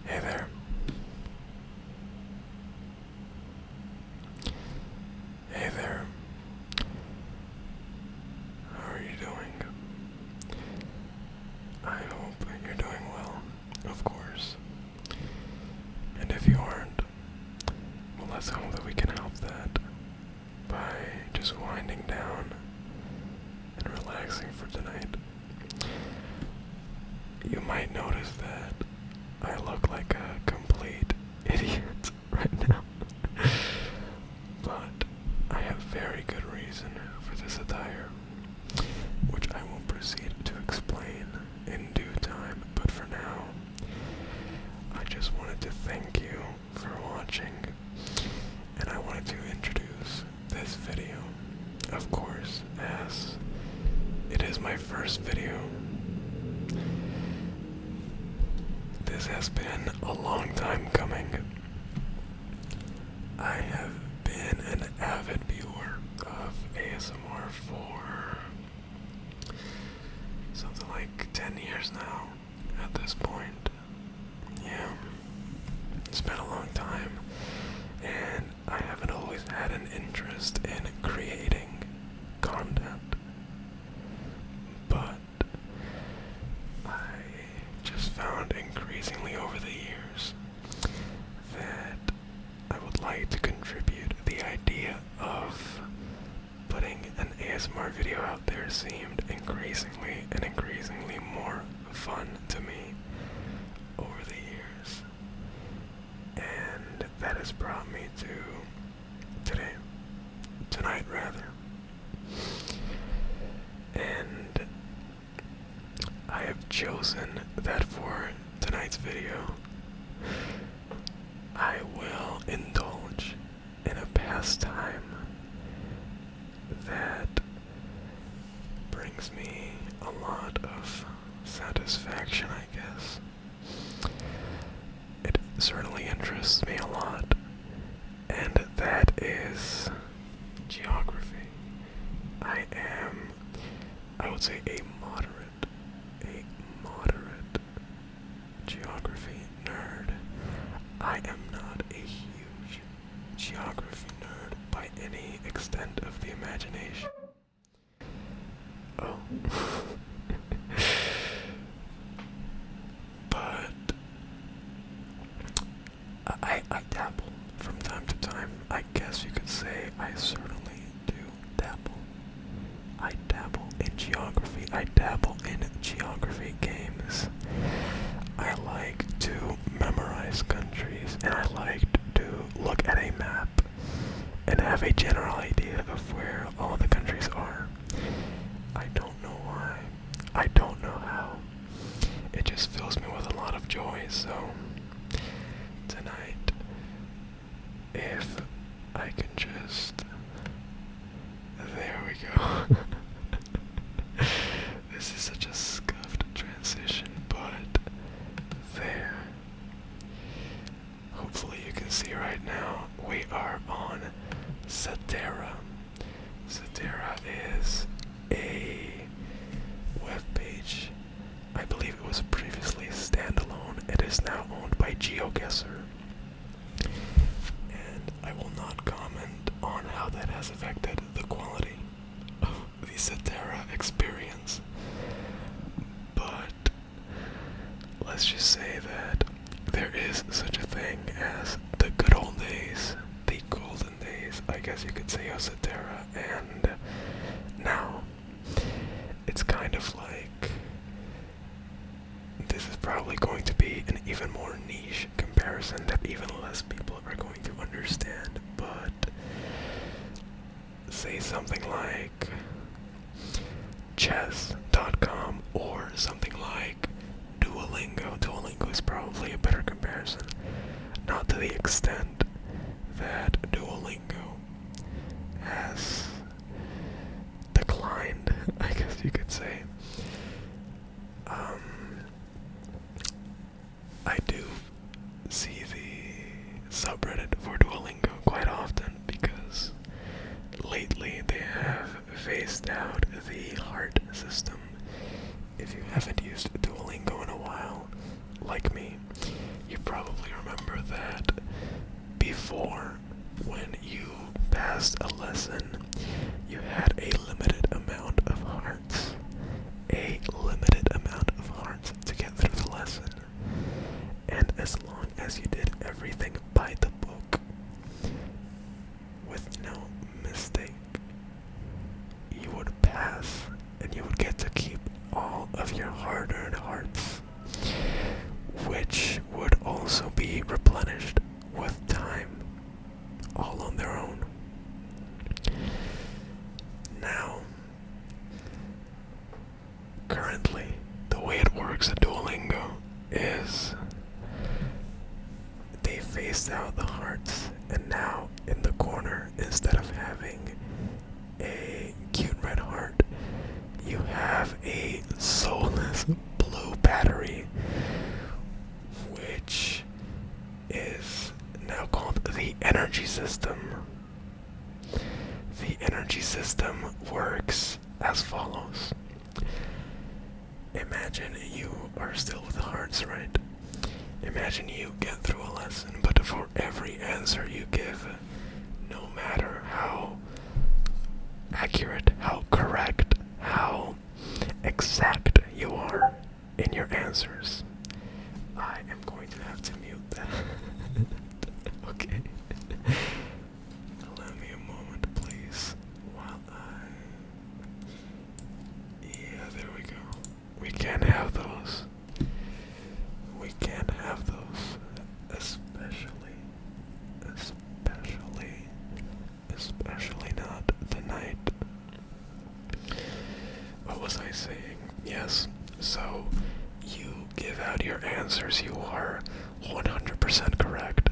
Hey there. Hey there. How are you doing? I hope you're doing well, of course. And if you aren't, well, let's hope that we can help that by just winding down and relaxing for tonight. You might notice that I look like a complete idiot right now. But I have very good reason for this attire, which I will proceed to explain in due time. But for now, I just wanted to thank you for watching, and I wanted to introduce this video, of course, as it is my first video. This has been a long time coming. I have been an avid viewer of ASMR for something like 10 years now at this point. Yeah, it's been a long time, and I haven't always had an interest in creating content, but I just found increasingly over the years that I would like to contribute. The idea of putting an ASMR video out there seemed increasingly more fun to me over the years. And that has brought me to tonight rather. And I have chosen that for tonight's video, I will indulge in a pastime that brings me a lot of satisfaction, I guess. It certainly interests me a lot, and that is geography. I would say, a moderate geography nerd. I am not a huge geography nerd by any extent of the imagination. Oh. But I dabble from time to time. I guess you could say I certainly do dabble. I dabble in geography. I dabble in geography games. I like to memorize countries, and I like to look at a map and have a general idea of where all the countries are. I don't know why. I don't know how. It just fills me with a lot of joy, so tonight, if I can just... There we go. This is such a scuffed transition, but there. Hopefully you can see right now, we are on Seterra. Seterra is a web page. I believe it was previously standalone. It is now owned by GeoGuessr. And I will not comment on how that has affected the quality of the Seterra experience. But let's just say that there is such a thing as the good old days, the golden days, I guess you could say, of Seterra, and now it's kind of like this is probably going to be an even more niche comparison that even less people are going to understand, but say something like chess.com or something like Duolingo. Duolingo is probably a better comparison. Not to the extent that Duolingo has declined, I guess you could say. I do see the subreddit for Duolingo quite often because lately they have phased out the heart system. If you haven't used Duolingo in a while, like me, you've probably maxed out the hearts, and now in the corner, instead of having a cute red heart, you have a soulless blue battery, which is now called the energy system. The energy system works as follows. Imagine you are still with the hearts, right? Imagine you get through a lesson, but for every answer you give, no matter how accurate, how correct, how exact you are in your answers, I am going to have to mute that. Okay. Allow me a moment, please, while yeah, there we go. We can't have those. We can't have those. Especially not tonight. What was I saying? Yes, so you give out your answers, you are 100% correct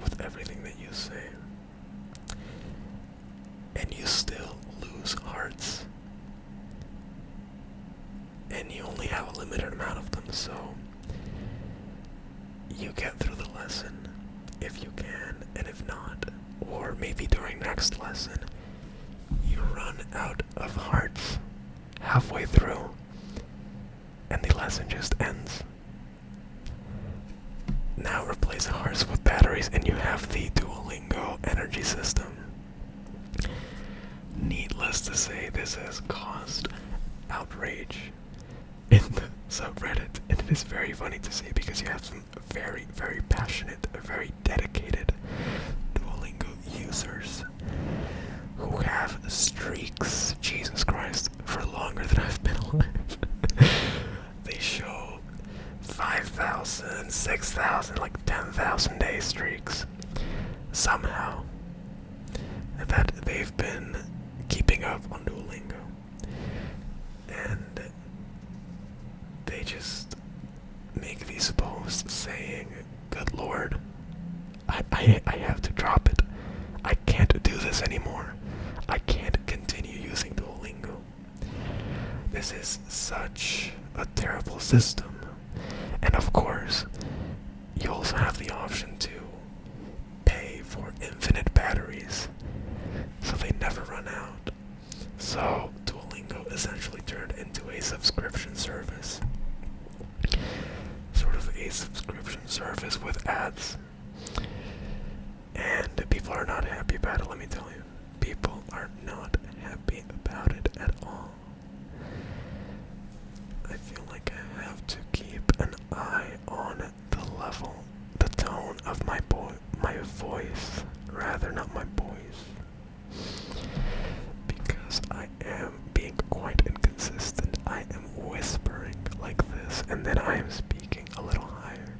with everything that you say. And you still lose hearts. And you only have a limited amount of them, so you get through the lesson if you can, and if not, or maybe during next lesson, you run out of hearts halfway through, and the lesson just ends. Now replace hearts with batteries, and you have the Duolingo energy system. Needless to say, this has caused outrage in the subreddit, and it is very funny to see because you have some very, very passionate, very dedicated Duolingo users who have streaks, Jesus Christ, for longer than I've been alive. They show 5,000, 6,000, like 10,000 day streaks somehow that they've been keeping up on Duolingo. And they just make these posts saying, good lord, I have to drop it. I can't do this anymore. I can't continue using Duolingo. This is such a terrible system. And of course, you also have the option to pay for infinite batteries, so they never run out. So Duolingo essentially turned into a subscription service. Sort of a subscription service with ads. And people are not happy about it, let me tell you. People are not happy about it at all. I feel like I have to keep an eye on the level, the tone of my voice, rather, not my voice. Because I am being quite inconsistent. I am whispering like this, and then I am speaking a little higher.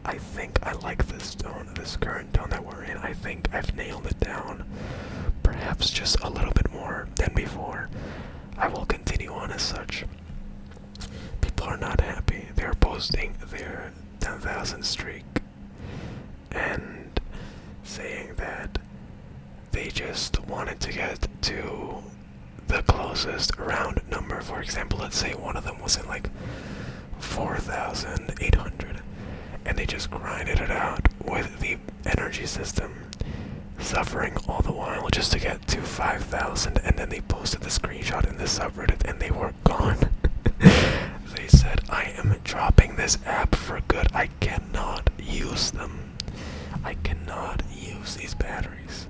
I think I like this tone, this current tone that we're in. I think I've nailed it down. Perhaps just a little bit more than before. I will continue on as such. People are not happy. They're posting their 10,000 streak and saying that they just wanted to get to the closest round number. For example, let's say one of them was in like 4,800, and they just grinded it out with the energy system, suffering all the while just to get to 5,000, and then they posted the screenshot in the subreddit and they were gone. They said, I am dropping this app for good. I cannot use them. I cannot use these batteries,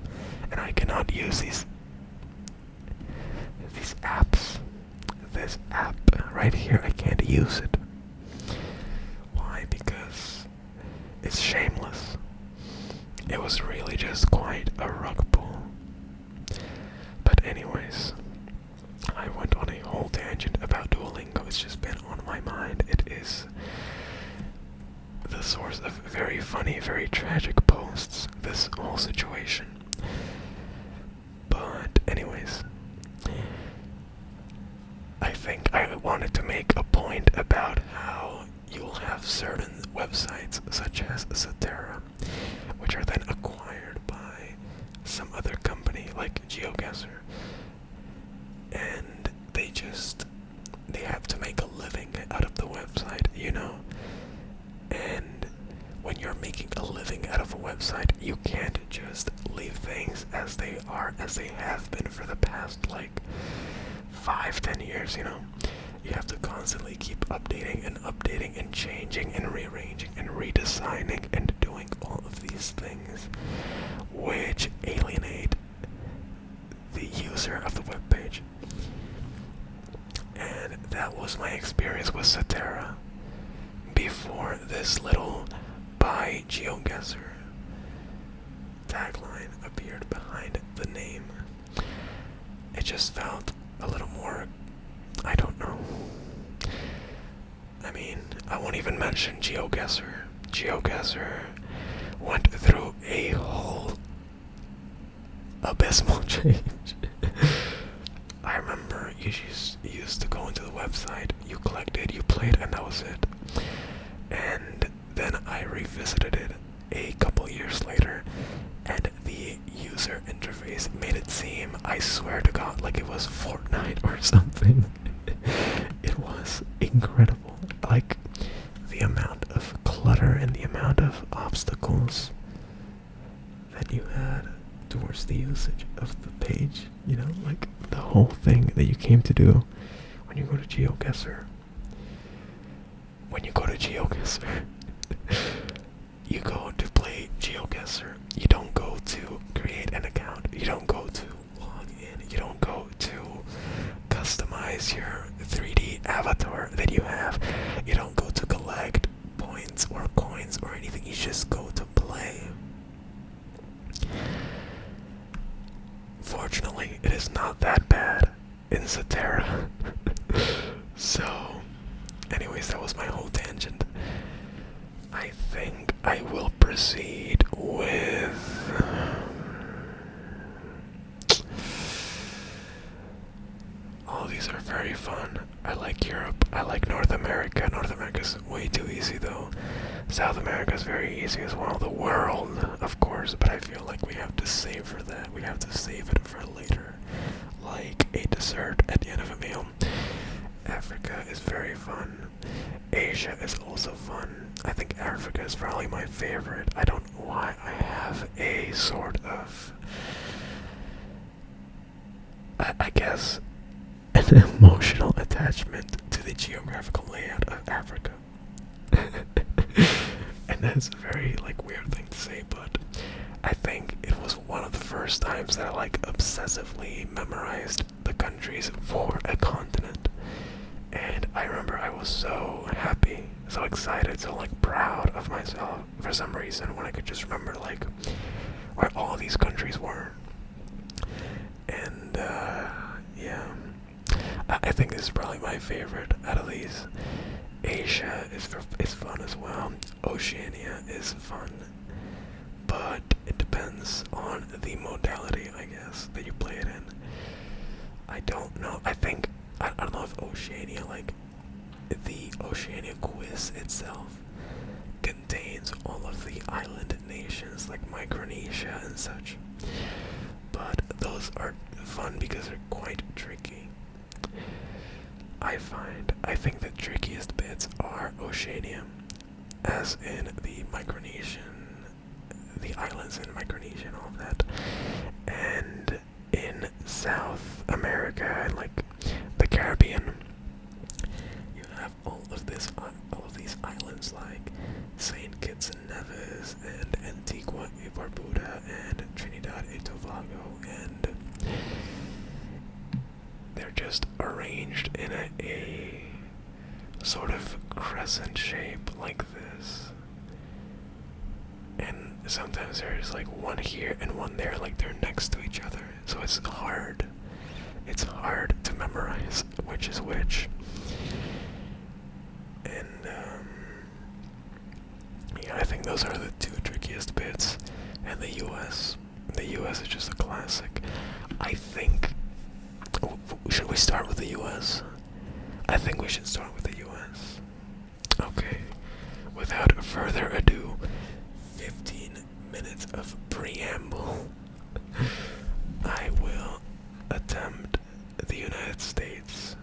and I cannot use these apps. This app right here, I can't use it. Why? Because it's shameless. It was really just quite a rug pull. But anyways, I went on a whole tangent about Duolingo. It's just been on my mind. It is the source of very funny, very tragic posts, this whole situation. But anyways, I think I wanted to make a point about how you'll have certain websites such as Seterra, making a living out of a website, you can't just leave things as they are, as they have been for the past like 5-10 years, you know? You have to constantly keep updating and changing and rearranging and redesigning and doing all of these things which alienate the user of the web page. And that was my experience with Seterra before this little by GeoGuessr tagline appeared behind the name. It just felt a little more, I don't know. I mean, I won't even mention GeoGuessr. GeoGuessr went through a whole abysmal change. I remember you used to go into the website, you collected, you played, and that was it. And then I revisited it a couple years later, and the user interface made it seem, I swear to God, like it was Fortnite or something. It was incredible. Like, the amount of clutter and the amount of obstacles that you had towards the usage of the page, you know, like the whole thing that you came to do when you go to GeoGuessr. When you go to GeoGuessr, you go to play GeoGuessr. You don't go to create an account. You don't go to log in. You don't go to customize your 3D avatar that you have. You don't go to collect points or coins or anything. You just go to play. Fortunately, it is not that bad in Seterra. So, anyways, that was my whole tangent. I think I will proceed with... all these are very fun. I like Europe. I like North America. North America's way too easy though. South America's very easy as well. The world, of course, but I feel like we have to savor that. We have to save it for later. Like a dessert at the end of a meal. Africa is very fun. Asia is also fun. I think Africa is probably my favorite. I don't know why. I have a sort of... I guess... an emotional attachment to the geographical layout of Africa. And that's a very like weird thing to say, but I think it was one of the first times that I like obsessively memorized the countries for a continent. And I remember I was so happy, so excited, so like proud of myself for some reason when I could just remember like where all these countries were. And yeah, I think this is probably my favorite out of these. Asia is fun as well. Oceania is fun, but it depends on the modality, I guess, that you play it in. I don't know. I don't know if Oceania, like the Oceania quiz itself, contains all of the island nations like Micronesia and such. But those are fun because they're quite tricky. I think the trickiest bits are Oceania, as in the Micronesian, the islands in Micronesia and all of that, and in South America and like the Caribbean, you have all of these islands like Saint Kitts and Nevis and Antigua y Barbuda and Trinidad y Tobago, and they're just arranged in a sort of crescent shape like this. And sometimes there's like one here and one there, like they're next to each other. So it's hard. It's hard to memorize which is which. And yeah, I think those are the two trickiest bits. And the US. The US is just a classic. I think... should we start with the US? I think we should start with the US. Okay. Without further ado, 15 minutes of preamble. I will attempt the United States.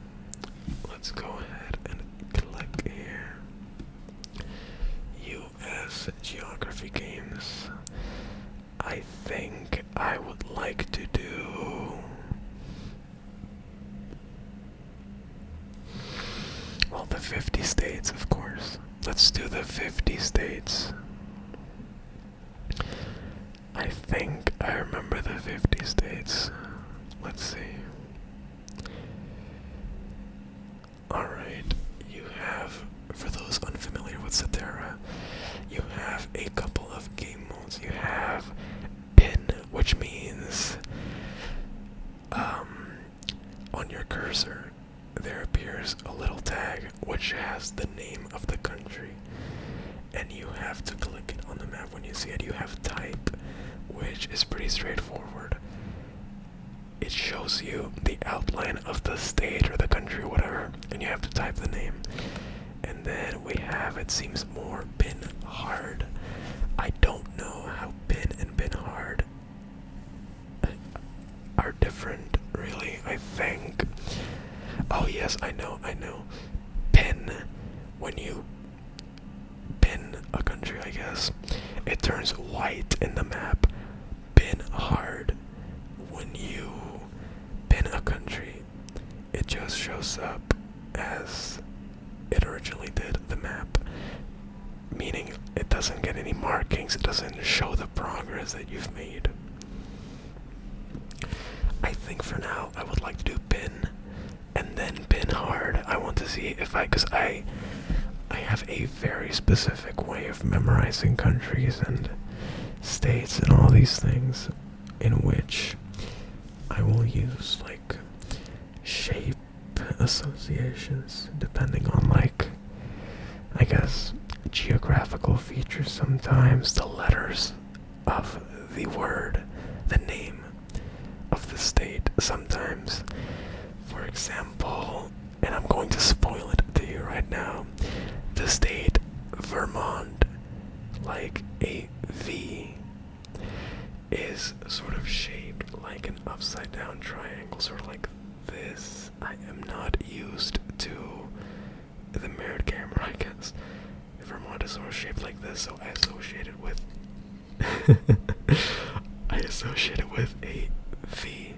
Let's go ahead and click here. US geography games, I think I would like to do... well, the 50 states, of course. Let's do the 50 states. I think I remember the 50 states. Let's see. Alright, you have, for those unfamiliar with Seterra, you have a couple of game modes. You have pin, which means on your cursor there appears a little tag which has the name of the country, and you have to click it on the map when you see it. You have type, which is pretty straightforward. It shows you the outline of the state or the country or whatever, and you have to type the name. And then we have, it seems more pin hard. I don't know how pin and pin hard are different, really. I think, oh yes, I know. Pin, when you pin a country, I guess, it turns white in the map. Pin hard, when you pin a country, it just shows up as it originally did, the map. Meaning it doesn't get any markings, it doesn't show the progress that you've made. I think for now I would like to do pin and then pin hard. I want to see if because I have a very specific way of memorizing countries and states and all these things, in which I will use like shape associations depending on, like, I guess, geographical features sometimes, the letters of the word, the name of the state sometimes. For example, and I'm going to spoil it to you right now, the state Vermont, like a V, is sort of shaped like an upside down triangle, sort of like this. I am not used to the mirrored camera, I guess. Vermont is sort of shaped like this, so I associate it with I associate it with a V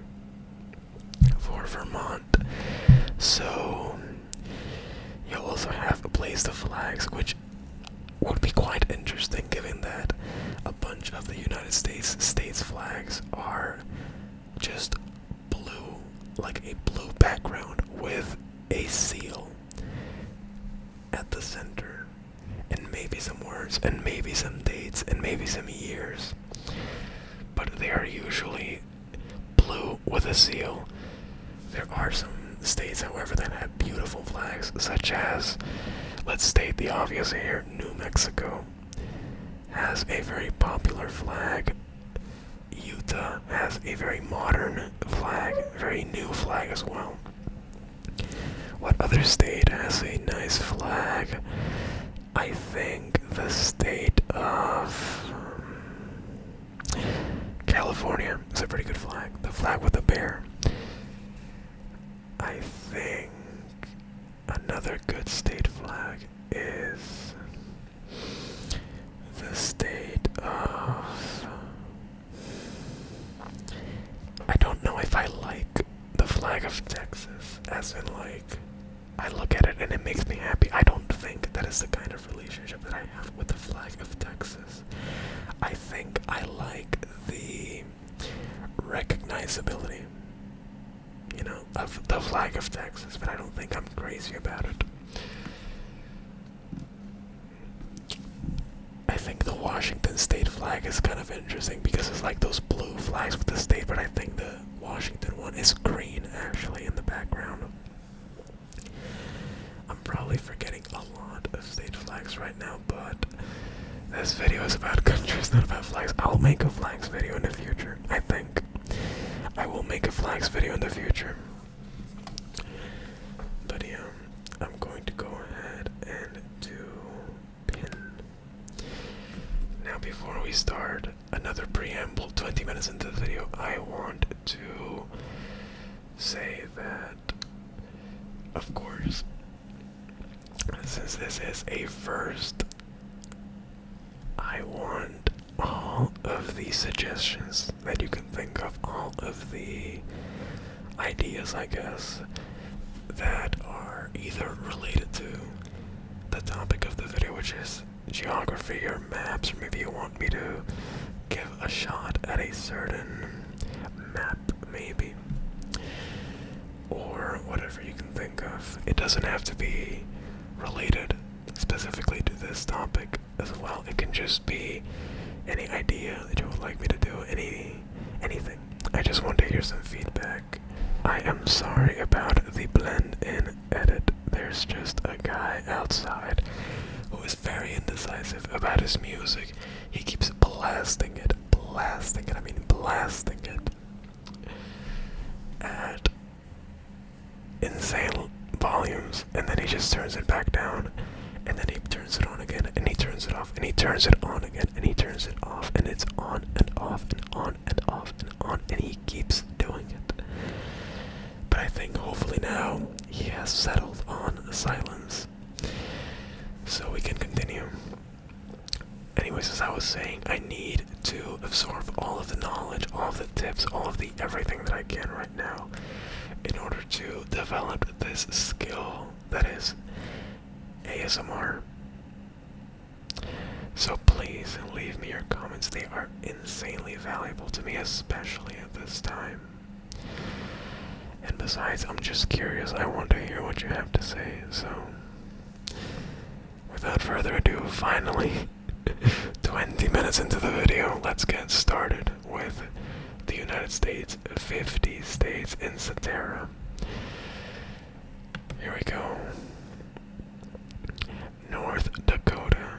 for Vermont. So you'll also have a place the flags, which would be quite interesting given that a bunch of the United States flags are just blue, like a blue background with a seal at the center, and maybe some words, and maybe some dates, and maybe some years. But they are usually blue with a seal. There are some states, however, that have beautiful flags, such as, let's state the obvious here, New Mexico has a very popular flag. Utah has a very modern flag, very new flag as well. What other state has a nice flag? I think the state of California is a pretty good flag. The flag with the bear. I think another good state flag is the state of... I don't know if I like the flag of Texas, as in, like, I look at it and it makes me happy. I don't think that is the kind of relationship that I have with the flag of Texas. I think I like the recognizability, you know, of the flag of Texas, but I don't think I'm crazy about it. I think the Washington state flag is kind of interesting because it's like those blue flags with the state, but I think the Washington one is green actually in the background. I'm probably forgetting a lot of state flags right now, but this video is about countries, not about flags. I'll make a flags video in the future, I think. I will make a flags video in the future. But yeah, I'm going to go ahead and do pin. Now before we start, another preamble, 20 minutes into the video, I want to say that, of course, since this is a first, I I want all of the suggestions that you can think of, all of the ideas, I guess, that are either related to the topic of the video, which is geography or maps, or maybe you want me to give a shot at a certain map, maybe, or whatever you can think of. It doesn't have to be related specifically to this topic as well. It can just be any idea that you would like me to do, anything. I just want to hear some feedback. I am sorry about the blend in edit. There's just a guy outside who is very indecisive about his music. He keeps blasting it, at insane volumes, and then he just turns it back down, and then he turns it on again, and he turns it off, and he turns it on again, and he turns it off, and it's on and off and on and off and on, and he keeps doing it. But I think hopefully now he has settled on silence, so we can continue. Anyways, as I was saying, I need to absorb all of the knowledge, all of the tips, all of the everything that I can right now in order to develop this skill that is ASMR. So please leave me your comments. They are insanely valuable to me, especially at this time. And besides, I'm just curious. I want to hear what you have to say. So without further ado, finally 20 minutes into the video, let's get started with the United States, 50 states in Seterra. Here we go. North Dakota.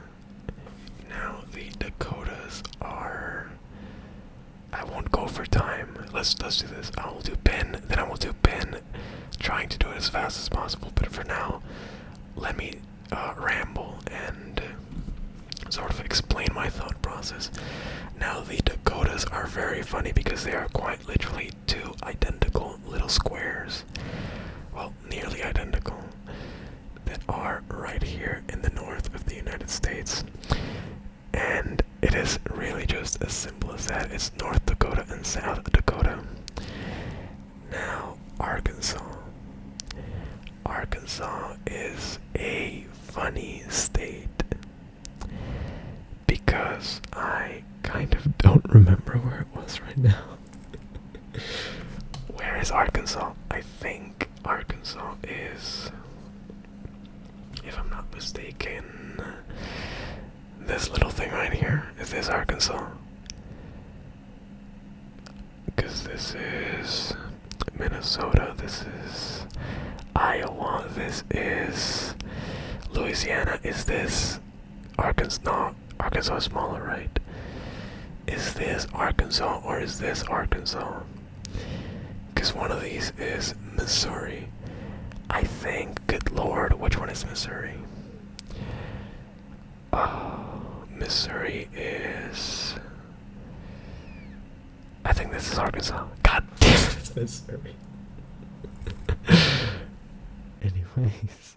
Now the Dakotas are... I won't go for time. Let's do this. I will do pen, then I will do pen, trying to do it as fast as possible. But for now, let me ramble and sort of explain my thought process. Now the Dakotas are very funny because they are quite literally two identical little squares, well, nearly identical, that are right here in the north of the United States. And it is really just as simple as that. It's North Dakota and South Dakota. Now, Arkansas. Arkansas is a funny state because I kind of don't remember where it was right now. Where is Arkansas? I think Arkansas is, if I'm not mistaken, this little thing right here. Is this Arkansas? Because this is Minnesota, this is Iowa, this is Louisiana. Is this Arkansas? No, Arkansas is smaller, right? Is this Arkansas or is this Arkansas? Because one of these is Missouri. I think, good lord, which one is Missouri? Missouri is... I think this is Arkansas. God damn it, it's Missouri. Anyways.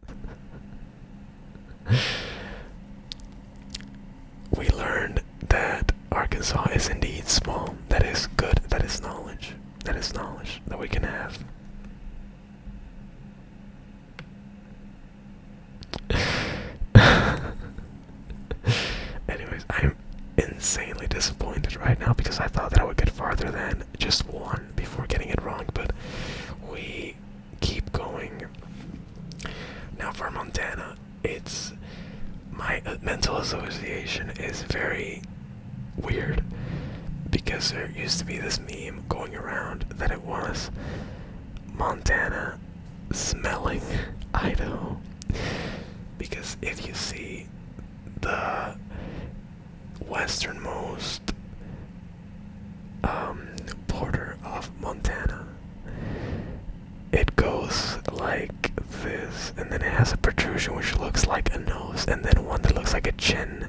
We learned that Arkansas is indeed small. That is good. That is knowledge. That is knowledge that we can have. Anyways, I'm insanely disappointed right now because I thought that I would get farther than just one before getting it wrong, but we keep going. Now for Montana, it's... my mental association is very weird because there used to be this meme going around that it was Montana smelling Idaho, because if you see the westernmost border of Montana, it goes like this, and then it has a protrusion which looks like a nose, and then one that looks like a chin,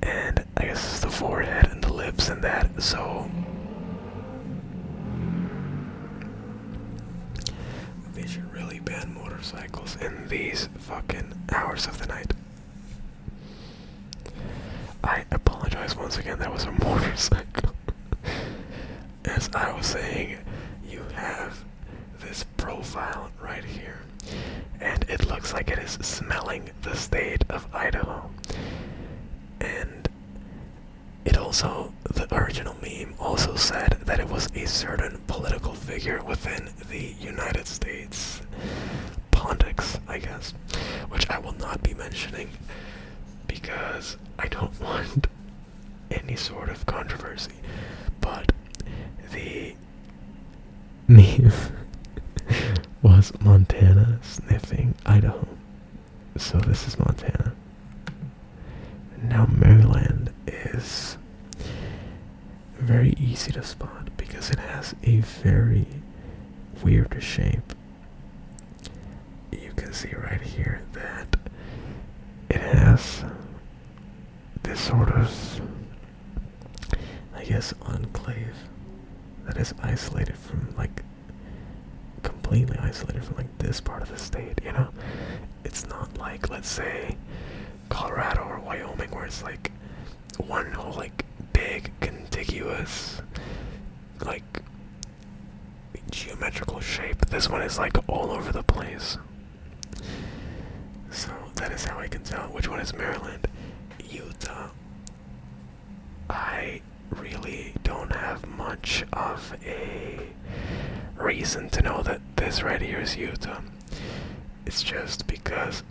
and I guess it's the forehead and the lips and that. So they should really ban motorcycles in these fucking hours of the night. I apologize once again, that was a motorcycle. As I was saying, you have this profile right here, and it looks like it is smelling the state of Idaho. And it also, the original meme also said that it was a certain political figure within the United States. Politics, I guess, which I will not be mentioning because I don't want any sort of controversy. But the meme was Montana sniffing Idaho. So this is Montana. Now Maryland is very easy to spot because it has a very weird shape. You can see right here that it has this sort of, I guess, enclave that is isolated from, like, completely isolated from, like, this part of the state, you know? It's not like, let's say, Colorado or Wyoming, where it's, like, one whole, like, big, contiguous, like, geometrical shape. This one is, like, all over the place. So, that is how I can tell which one is Maryland. Utah, I really don't have much of a reason to know that this right here is Utah. It's just because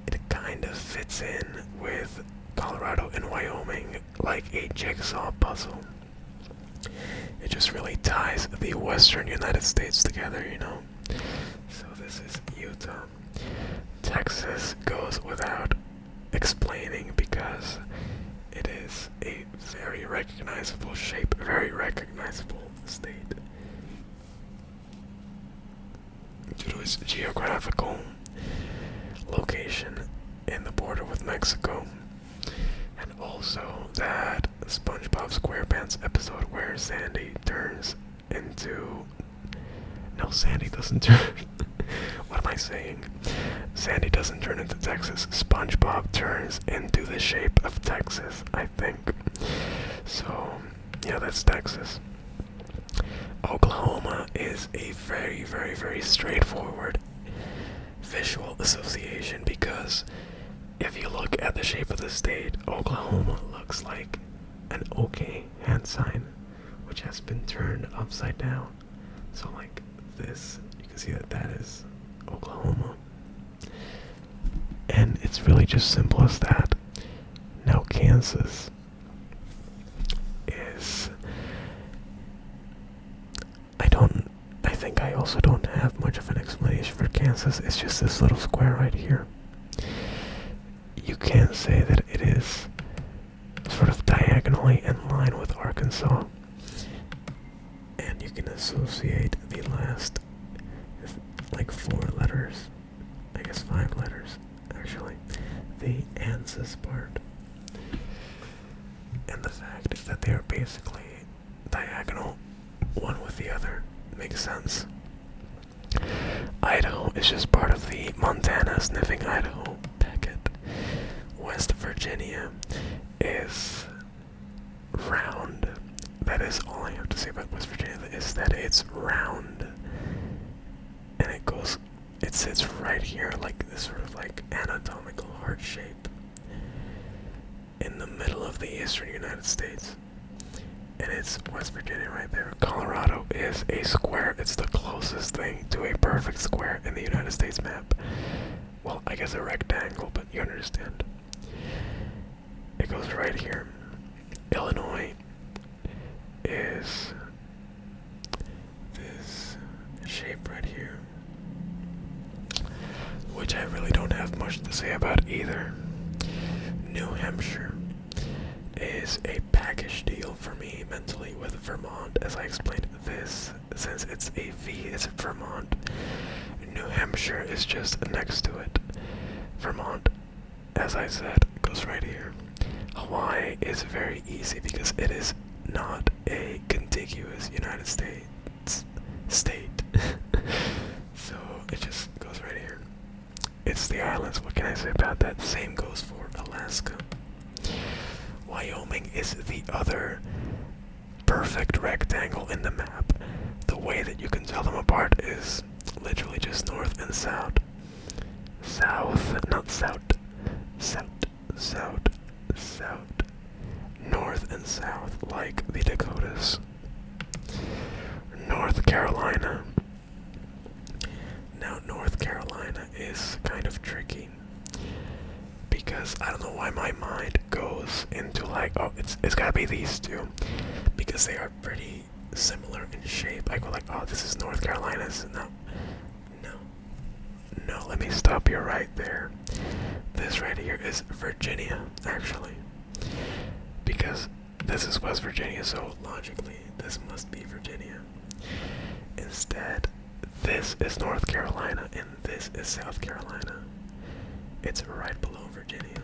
it kind of fits in with Colorado and Wyoming like a jigsaw puzzle. It just really ties the western United States together, you know? So this is Utah. Texas goes without explaining because it is a very recognizable shape, very recognizable state. Due to its geographical location in the border with Mexico, and also that SpongeBob SquarePants episode where Sandy turns into... No, Sandy doesn't turn... What am I saying? Sandy doesn't turn into Texas. SpongeBob turns into the shape of Texas, I think. So, yeah, that's Texas. Oklahoma is a very, very, very straightforward visual association because if you look at the shape of the state, Oklahoma looks like an OK hand sign, which has been turned upside down. So, like this, you can see that that is Oklahoma. And it's really just simple as that. Now Kansas is... I think I also don't have much of an explanation for Kansas. It's just this little square right here. You can't say that it is sort of diagonally in line with Arkansas. And you can associate the last, like, 4 letters, I guess 5 letters, actually, the ANSYS part. And the fact that they are basically diagonal, one with the other, makes sense. Idaho is just part of the Montana sniffing Idaho packet. West Virginia is round. That is all I have to say about West Virginia, is that it's round. And it sits right here, like this sort of like anatomical heart shape in the middle of the eastern United States. And it's West Virginia right there. Colorado is a square. It's the closest thing to a perfect square in the United States map. Well, I guess a rectangle, but you understand. It goes right here. Illinois is this shape right here, which I really don't have much to say about either. New Hampshire is a package deal for me mentally with Vermont. As I explained, this, since it's a V, it's Vermont. New Hampshire is just next to it. Vermont, as I said, goes right here. Hawaii is very easy because it is not a contiguous United States state. So it just goes right here. It's the islands. What can I say about that? Same goes for Alaska. Wyoming is the other perfect rectangle in the map. The way that you can tell them apart is literally just north and south. South, not south. South, south, south. North and south, like the Dakotas. North Carolina. Now, North Carolina is kind of tricky because I don't know why my mind goes into like, oh, it's gotta be these two because they are pretty similar in shape. I go like, oh, this is North Carolina. No, let me stop you right there. This right here is Virginia, actually, because this is West Virginia, so logically this must be Virginia. Instead, this is North Carolina and this is South Carolina. It's right below Virginia,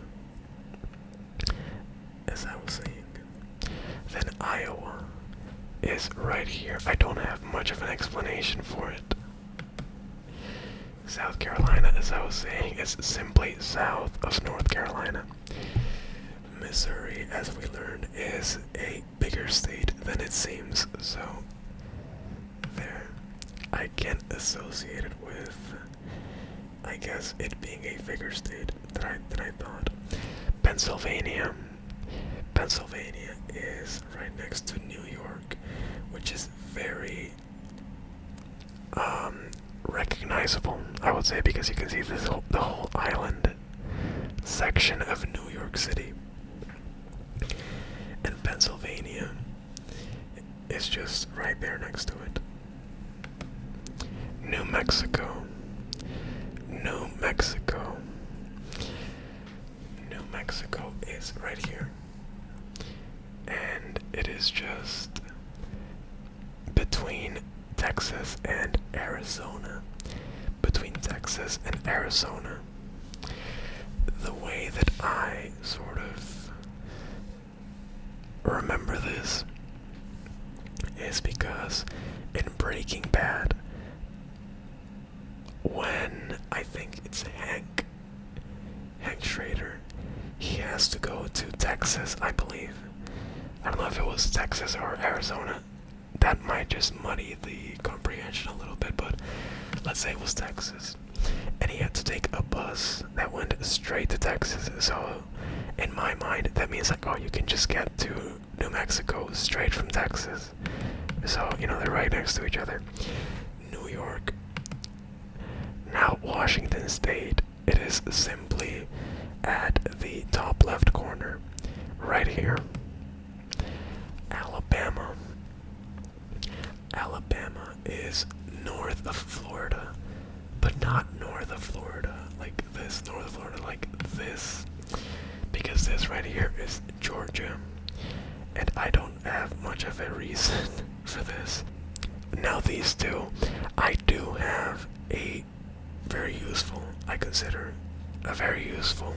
as I was saying. Then Iowa is right here. I don't have much of an explanation for it. South Carolina, as I was saying, is simply south of North Carolina. Missouri, as we learned, is a bigger state than it seems, so there. I can't associate it with, I guess, it being a bigger state than I thought. Pennsylvania. Pennsylvania is right next to New York, which is very recognizable, I would say, because you can see the whole island section of New York City. And Pennsylvania is just right there next to it. New Mexico. New Mexico. New Mexico is right here. And it is just between Texas and Arizona. Between Texas and Arizona. The way that I sort of remember this is because in Breaking Bad, when I think it's Hank Schrader, he has to go to Texas, I believe. I don't know if it was Texas or Arizona. That might just muddy the comprehension a little bit, but let's say it was Texas. And he had to take a bus that went straight to Texas. So in my mind, that means like, oh, you can just get to New Mexico straight from Texas. So, you know, they're right next to each other. New York. Now, Washington State, it is simply at the top left corner, right here. Alabama. Alabama is north of Florida, but not north of Florida like this, north of Florida like this, because this right here is Georgia, and I don't have much of a reason for this. Now these two, I do have a very useful, I consider a very useful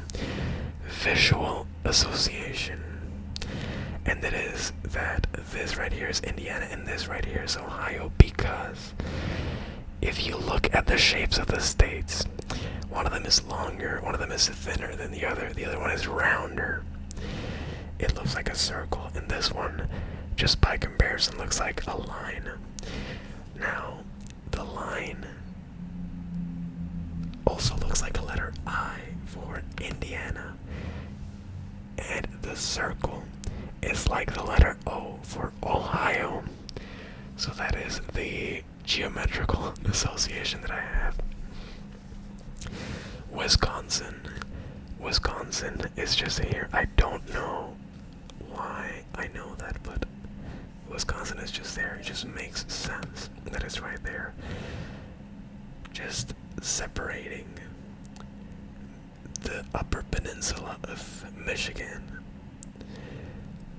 visual association. And it is that this right here is Indiana and this right here is Ohio, because if you look at the shapes of the states, one of them is longer, one of them is thinner than the other one is rounder. It looks like a circle, and this one, just by comparison, looks like a line. Now, the line also looks like a letter I for Indiana, and the circle is like the letter O for Ohio. So that is the geometrical association that I have. Wisconsin. Wisconsin is just here. I don't know why I know that, but Wisconsin is just there. It just makes sense that it's right there. Just separating the upper peninsula of Michigan.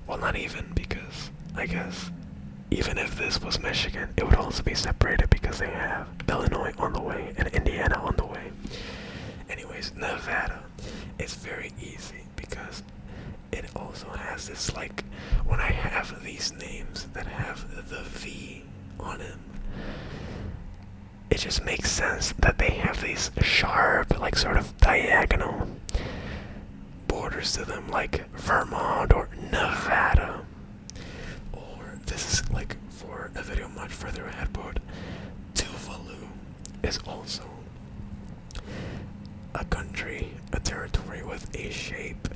Well, not even, because I guess even if this was Michigan, it would also be separated because they have Illinois on the way and Indiana on the way. Anyways, Nevada is very easy because it also has this, like, when I have these names that have the V on them, it just makes sense that they have these sharp, like, sort of diagonal borders to them, like Vermont or Nevada. Or this is like for a video much further ahead, but Tuvalu is also a country, a territory with a shape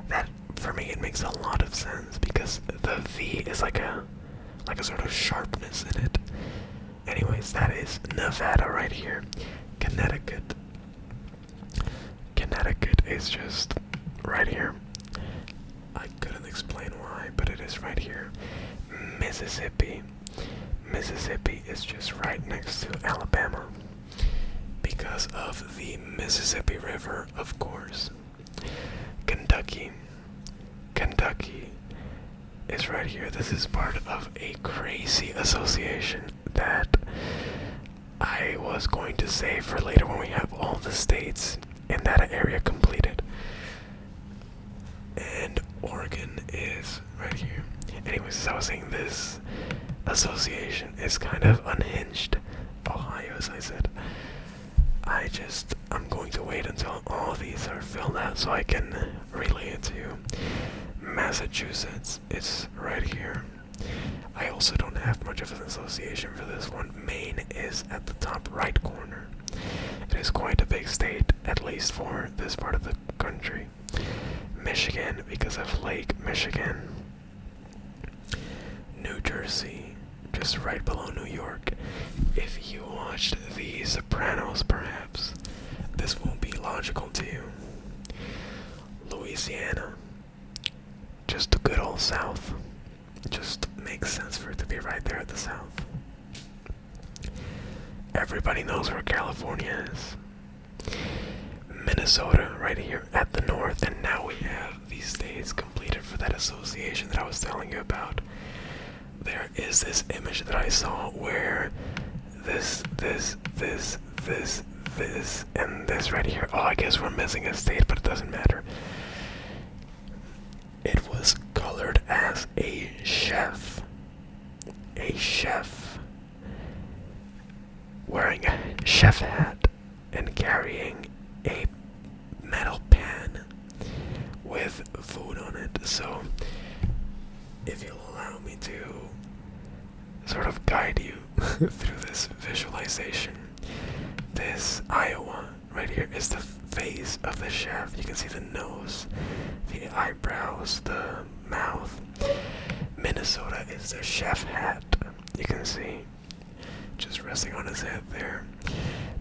that, for me, it makes a lot of sense because the V is like a sort of sharpness in it. Anyways, that is Nevada right here. Connecticut. Connecticut is just right here. I couldn't explain why, but it is right here. Mississippi. Mississippi is just right next to Alabama because of the Mississippi River, of course. Kentucky. Kentucky is right here. This is part of a crazy association that I was going to save for later when we have all the states in that area completed. And Oregon is right here. Anyways, as I was saying, this association is kind of unhinged. Ohio, as I said. I'm going to wait until all these are filled out so I can relay it to you. Massachusetts is right here. I also don't have much of an association for this one. Maine is at the top right corner. It is quite a big state, at least for this part of the country. Michigan, because of Lake Michigan. New Jersey, just right below New York. If you watched The Sopranos, perhaps, this won't be logical to you. Louisiana, just the good old South. Just makes sense for it to be right there at the South. Everybody knows where California is. Minnesota, right here at the north, and now we have these states completed for that association that I was telling you about. There is this image that I saw where this, and this right here. Oh, I guess we're missing a state, but it doesn't matter. It was colored as a chef. A chef wearing a chef hat and carrying a metal pan with food on it. So, if you'll allow me to sort of guide you through this visualization, this Iowa right here is the face of the chef. You can see the nose, the eyebrows, the mouth. Minnesota is the chef hat. You can see just resting on his head there.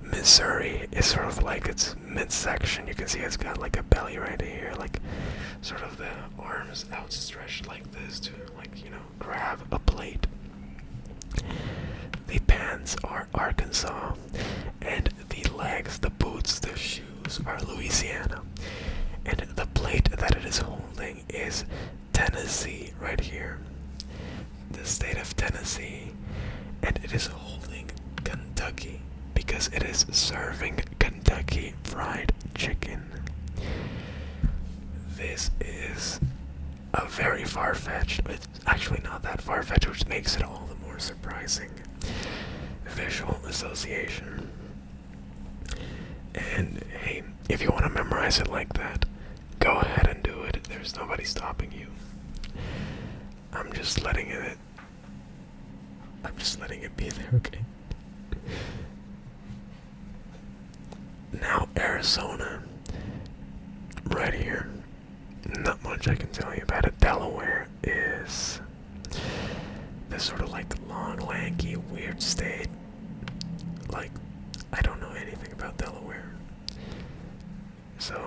Missouri is sort of like its midsection. You can see it's got like a belly right here, like sort of the arms outstretched like this to, like, you know, grab a plate. The pants are Arkansas, and the legs, the boots, the shoes are Louisiana. And the plate that it is holding is Tennessee right here. The state of Tennessee. And it is holding Kentucky because it is serving Kentucky Fried Chicken. This is a very far-fetched, it's actually not that far-fetched, which makes it all the more surprising visual association. And hey, if you want to memorize it like that, go ahead and do it. There's nobody stopping you. I'm just letting it be there, okay? Now, Arizona, right here. Not much I can tell you about it. Delaware is this sort of like long, lanky, weird state. Like, I don't know anything about Delaware. So,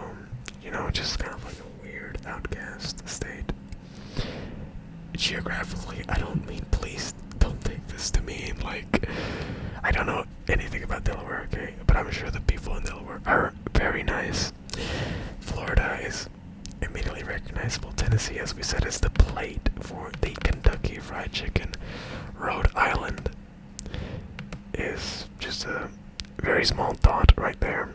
you know, just kind of like a weird outcast state. Geographically, I don't mean, please don't take this to mean like I don't know anything about Delaware, okay? But I'm sure the people in Delaware are very nice. Florida is immediately recognizable. Tennessee, as we said, is the plate for the Kentucky Fried Chicken. Rhode Island is just a very small dot right there.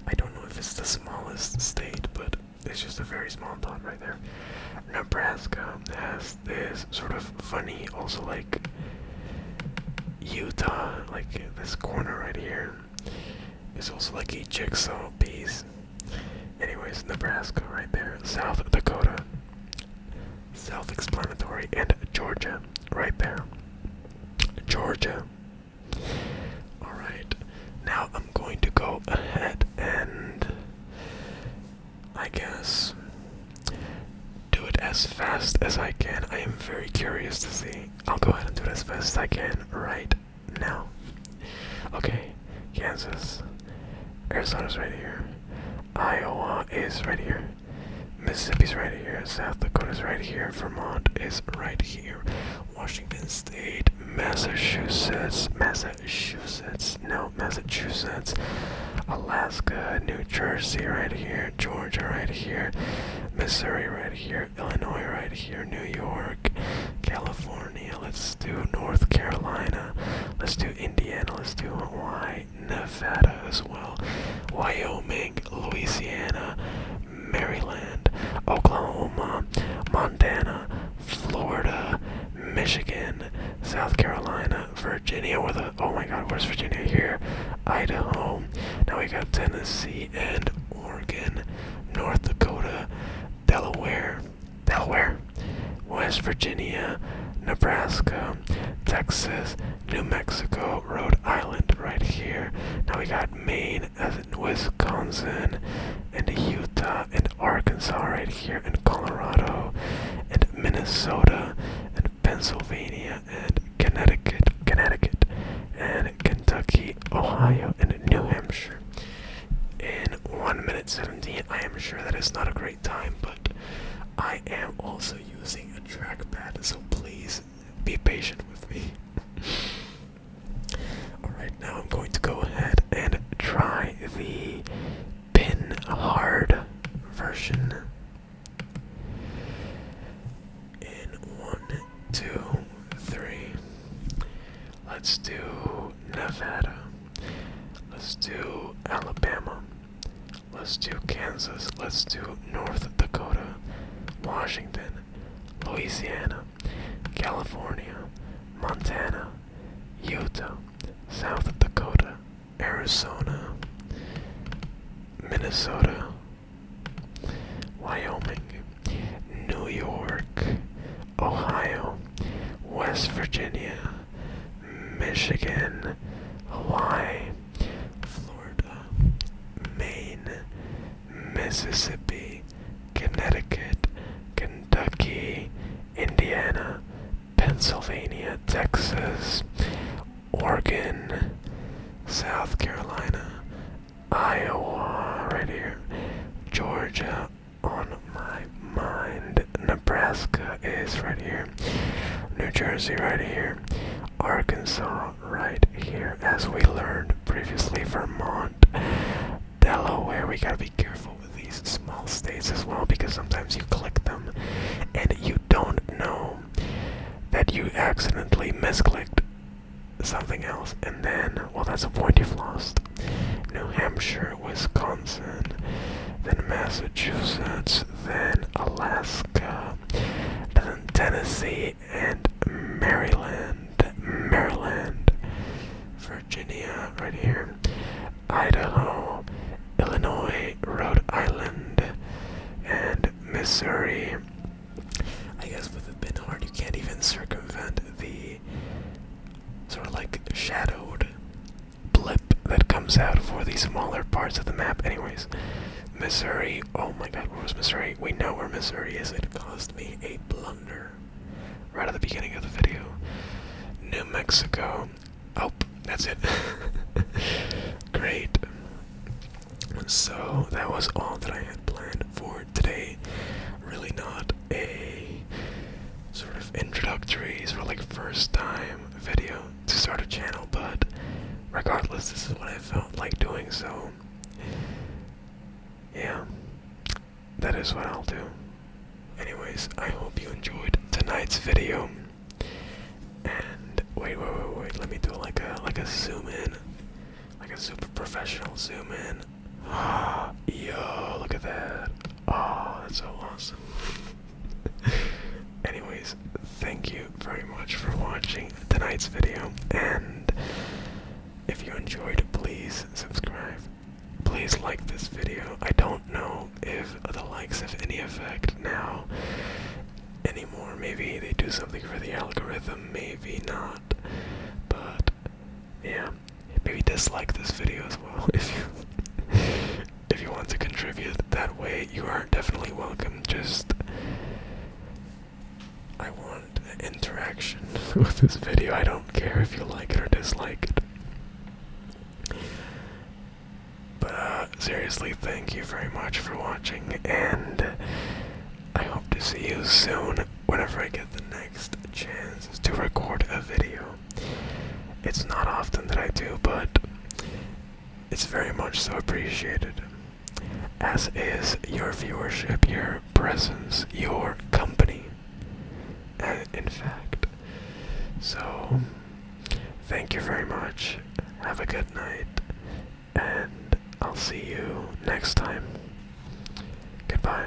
I don't know if it's the smallest state, but it's just a very small dot right there. Nebraska has this sort of funny, also like Utah, like this corner right here is also like a jigsaw piece. Anyways, Anyways, Nebraska right there, South Dakota, self-explanatory, and Georgia right there. Georgia. Alright, now I'm going to go ahead and I guess do it as fast as I can. I am very curious to see. I'll go ahead and do it as fast as I can right now. Okay, Kansas. Arizona's right here. Iowa is right here. Mississippi's right here. South Dakota's right here. Vermont is right here. Washington State, Massachusetts, Alaska, New Jersey right here, Georgia right here, Missouri right here, Illinois right here, New York, California, let's do North Carolina, let's do Indiana, let's do Hawaii, Nevada as well, Wyoming, Louisiana, Maryland, Oklahoma, Montana, Florida, Michigan, South Carolina, Virginia, oh my god, where's Virginia here? Idaho, now we got Tennessee and Oregon, North Dakota, Delaware, West Virginia, Nebraska, Texas, New Mexico, Rhode Island right here. Now we got Maine, as in Wisconsin, and Utah, and Arkansas right here, and Colorado, and Minnesota, and Pennsylvania, and Connecticut, and Kentucky, Ohio, and New Hampshire. In 1 minute 17, I am sure that is not a great time, but I am also using a trackpad, so please be patient with me. Alright, now I'm going to go ahead and try the pin hard version. In 1, 2, 3. Let's do Nevada. Let's do Alabama. Let's do Kansas. Let's do North Dakota, Washington, Louisiana, California, Montana, Utah, South Dakota, Arizona, Minnesota, Wyoming, New York, Ohio, West Virginia, Michigan, Hawaii, Florida, Maine, Mississippi, Connecticut, Kentucky, Indiana, Pennsylvania, Texas, Oregon, South Carolina, Iowa, right here, Georgia on my mind, Nebraska is right here, New Jersey right here, Arkansas right here, as we learned previously, Vermont, Delaware. We gotta be careful with these small states as well, because sometimes you click them and you don't know that you accidentally misclicked something else, and then, well, that's a point you've lost. New Hampshire, Wisconsin, then Massachusetts, then Alaska, then Tennessee, and Maryland, Virginia, right here, Idaho, Illinois, Rhode Island, and Missouri. I guess with a pin hard, you can't even circumvent the sort of like shadowed blip that comes out for the smaller parts of the map. Anyways, Missouri, oh my god, where was Missouri? We know where Missouri is. It caused me a blunder right at the beginning of the video. New Mexico, oh, that's it. Great. So that was all that I had planned for today. Really not a sort of introductory, sort of like first time video to start a channel, but regardless, this is what I felt like doing, so yeah, that is what I'll do. Anyways, I hope you enjoyed tonight's video. And wait, let me do like a zoom in, like a super professional zoom in. Yo, look at that. Oh, that's so awesome. Anyways, thank you very much for watching tonight's video, and if you enjoyed, please subscribe. please like this video. I don't know if the likes have any effect now anymore. Maybe they do something for the algorithm, maybe not. But yeah, maybe dislike this video as well if you want to contribute that way. You are definitely welcome. Just I want interaction with this video. I don't care if you like it or dislike it. But seriously, thank you very much for watching, and I hope to see you soon whenever I get the next chance to record a video. It's not often that I do, but it's very much so appreciated, as is your viewership, your presence, your company, in fact. So, thank you very much, have a good night, and I'll see you next time. Goodbye.